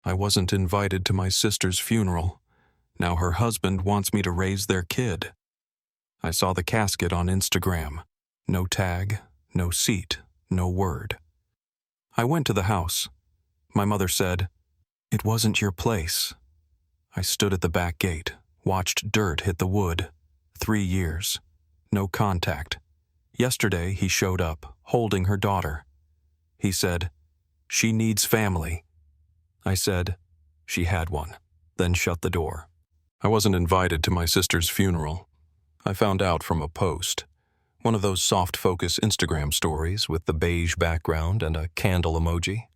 I wasn't invited to my sister's funeral. Now her husband wants me to raise their kid. I saw the casket on Instagram. No tag, no seat, no word. I went to the house. My mother said, "It wasn't your place." I stood at the back gate, watched dirt hit the wood. 3 years. No contact. Yesterday he showed up, holding her daughter. He said, "She needs family." I said, "She had one," then shut the door. I wasn't invited to my sister's funeral. I found out from a post. One of those soft-focus Instagram stories with the beige background and a candle emoji.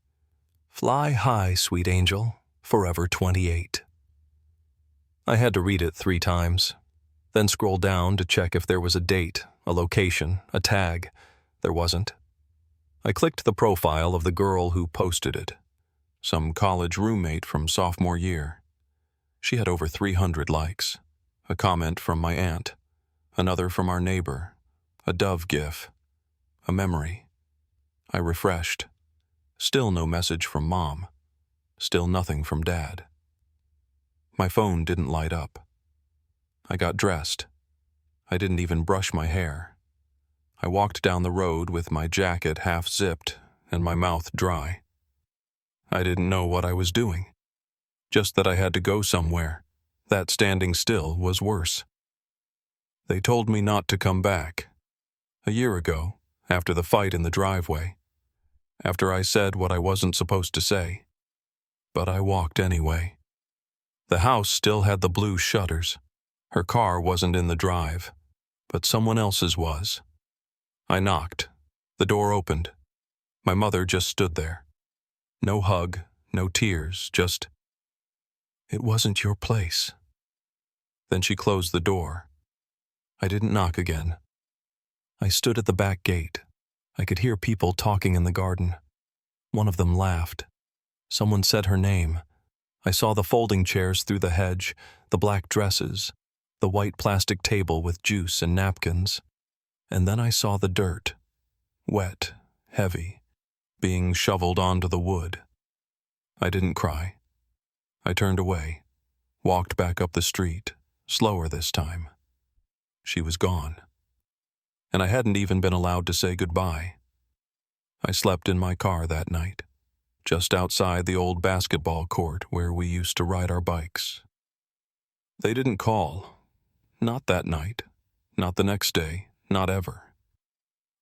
"Fly high, sweet angel, forever 28. I had to read it 3 times, then scroll down to check if there was a date, a location, a tag. There wasn't. I clicked the profile of the girl who posted it, some college roommate from sophomore year. She had over 300 likes, a comment from my aunt, another from our neighbor, a dove gif, a memory. I refreshed. Still no message from Mom. Still nothing from Dad. My phone didn't light up. I got dressed. I didn't even brush my hair. I walked down the road with my jacket half zipped and my mouth dry. I didn't know what I was doing. Just that I had to go somewhere. That standing still was worse. They told me not to come back. A year ago, after the fight in the driveway. After I said what I wasn't supposed to say. But I walked anyway. The house still had the blue shutters. Her car wasn't in the drive, but someone else's was. I knocked. The door opened. My mother just stood there. No hug, no tears, just, "It wasn't your place." Then she closed the door. I didn't knock again. I stood at the back gate. I could hear people talking in the garden. One of them laughed. Someone said her name. I saw the folding chairs through the hedge, the black dresses, the white plastic table with juice and napkins. And then I saw the dirt, wet, heavy, being shoveled onto the wood. I didn't cry. I turned away, walked back up the street, slower this time. She was gone. And I hadn't even been allowed to say goodbye. I slept in my car that night, just outside the old basketball court where we used to ride our bikes. They didn't call. Not that night. Not the next day. Not ever.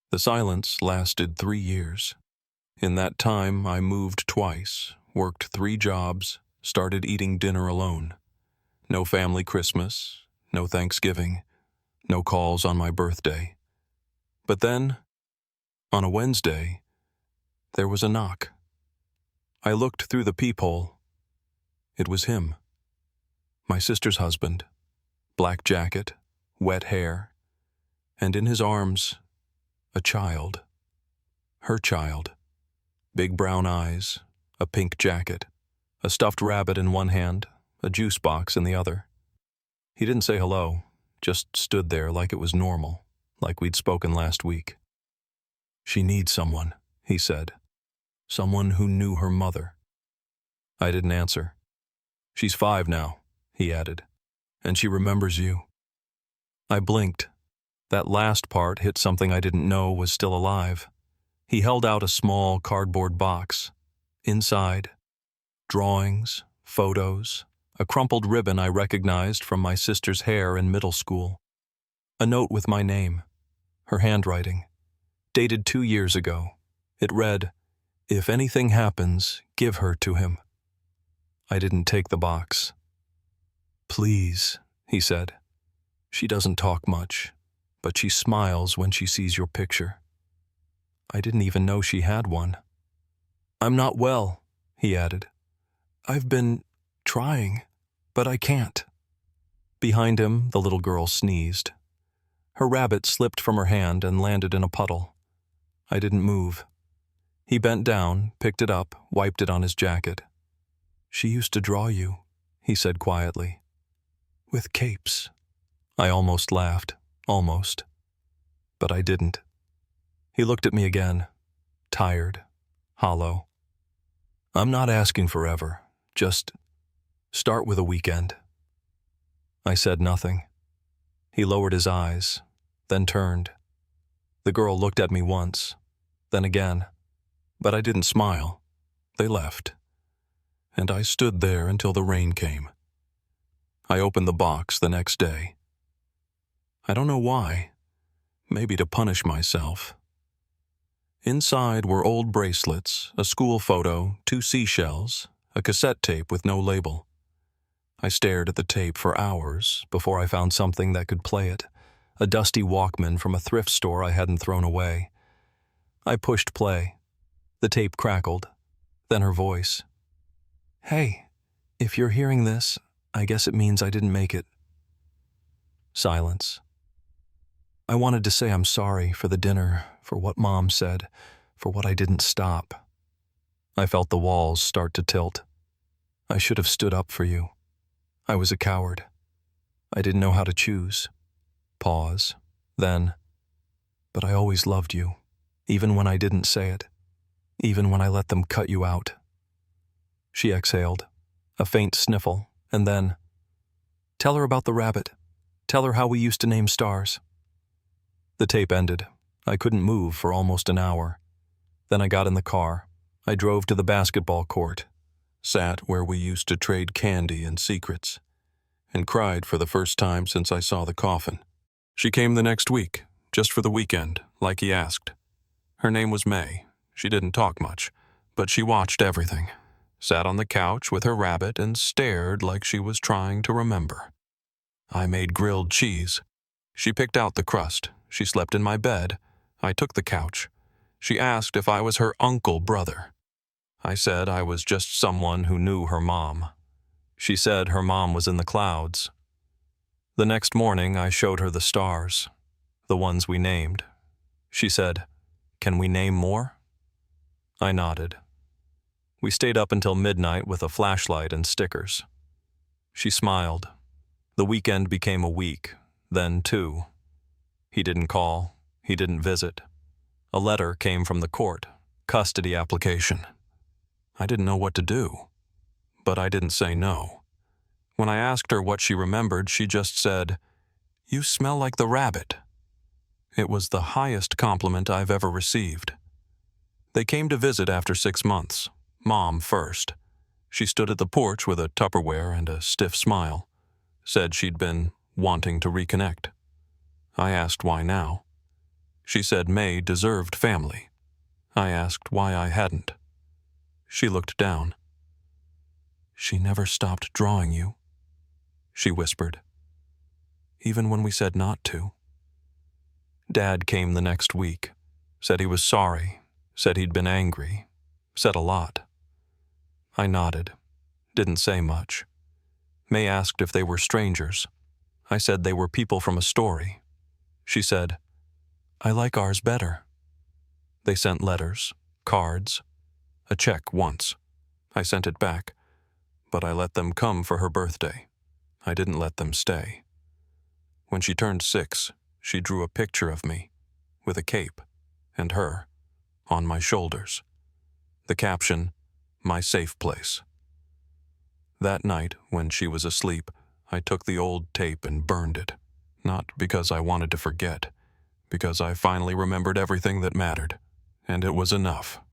The silence lasted 3 years. In that time, I moved twice, worked 3 jobs, started eating dinner alone. No family Christmas, no Thanksgiving, no calls on my birthday. But then, on a Wednesday, there was a knock. I looked through the peephole. It was him. My sister's husband. Black jacket, wet hair, and in his arms, a child. Her child. Big brown eyes, a pink jacket, a stuffed rabbit in one hand, a juice box in the other. He didn't say hello, just stood there like it was normal, like we'd spoken last week. "She needs someone," he said. "Someone who knew her mother." I didn't answer. "She's 5 now," he added, "and she remembers you." I blinked. That last part hit something I didn't know was still alive. He held out a small cardboard box. Inside, drawings, photos, a crumpled ribbon I recognized from my sister's hair in middle school. A note with my name, her handwriting, dated 2 years ago. It read, "If anything happens, give her to him." I didn't take the box. "Please," he said. "She doesn't talk much, but she smiles when she sees your picture." I didn't even know she had one. "I'm not well," he added. "I've been trying, but I can't." Behind him, the little girl sneezed. Her rabbit slipped from her hand and landed in a puddle. I didn't move. He bent down, picked it up, wiped it on his jacket. "She used to draw you," he said quietly. "With capes." I almost laughed. Almost. But I didn't. He looked at me again, tired, hollow. "I'm not asking forever, Just start with a weekend." I said nothing. He lowered his eyes, then turned. The girl looked at me once, then again, but I didn't smile. They left, and I stood there until the rain came. I opened the box the next day. I don't know why, maybe to punish myself. Inside were old bracelets, a school photo, 2 seashells, a cassette tape with no label. I stared at the tape for hours before I found something that could play it, a dusty Walkman from a thrift store I hadn't thrown away. I pushed play. The tape crackled, then her voice. "Hey, if you're hearing this, I guess it means I didn't make it." Silence. I wanted to say I'm sorry for the dinner, for what Mom said, for what I didn't stop. I felt the walls start to tilt. I should have stood up for you. I was a coward. I didn't know how to choose. Pause. Then, but I always loved you, even when I didn't say it, even when I let them cut you out. She exhaled, a faint sniffle, and then, "Tell her about the rabbit. Tell her how we used to name stars." The tape ended. I couldn't move for almost an hour. Then I got in the car. I drove to the basketball court, sat where we used to trade candy and secrets, and cried for the first time since I saw the coffin. She came the next week, just for the weekend, like he asked. Her name was May. She didn't talk much, but she watched everything, sat on the couch with her rabbit and stared like she was trying to remember. I made grilled cheese. She picked out the crust. She slept in my bed. I took the couch. She asked if I was her uncle brother. I said I was just someone who knew her mom. She said her mom was in the clouds. The next morning, I showed her the stars, the ones we named. She said, "Can we name more?" I nodded. We stayed up until midnight with a flashlight and stickers. She smiled. The weekend became a week, then 2. He didn't call. He didn't visit. A letter came from the court, custody application. I didn't know what to do, but I didn't say no. When I asked her what she remembered, she just said, "You smell like the rabbit." It was the highest compliment I've ever received. They came to visit after 6 months, Mom first. She stood at the porch with a Tupperware and a stiff smile, said she'd been wanting to reconnect. I asked why now. She said May deserved family. I asked why I hadn't. She looked down. "She never stopped drawing you," she whispered, "even when we said not to." Dad came the next week, said he was sorry, said he'd been angry, said a lot. I nodded, didn't say much. May asked if they were strangers. I said they were people from a story. She said, "I like ours better." They sent letters, cards, a check once. I sent it back, but I let them come for her birthday. I didn't let them stay. When she turned 6, she drew a picture of me, with a cape, and her, on my shoulders. The caption, "My safe place." That night, when she was asleep, I took the old tape and burned it. Not because I wanted to forget, because I finally remembered everything that mattered, and it was enough.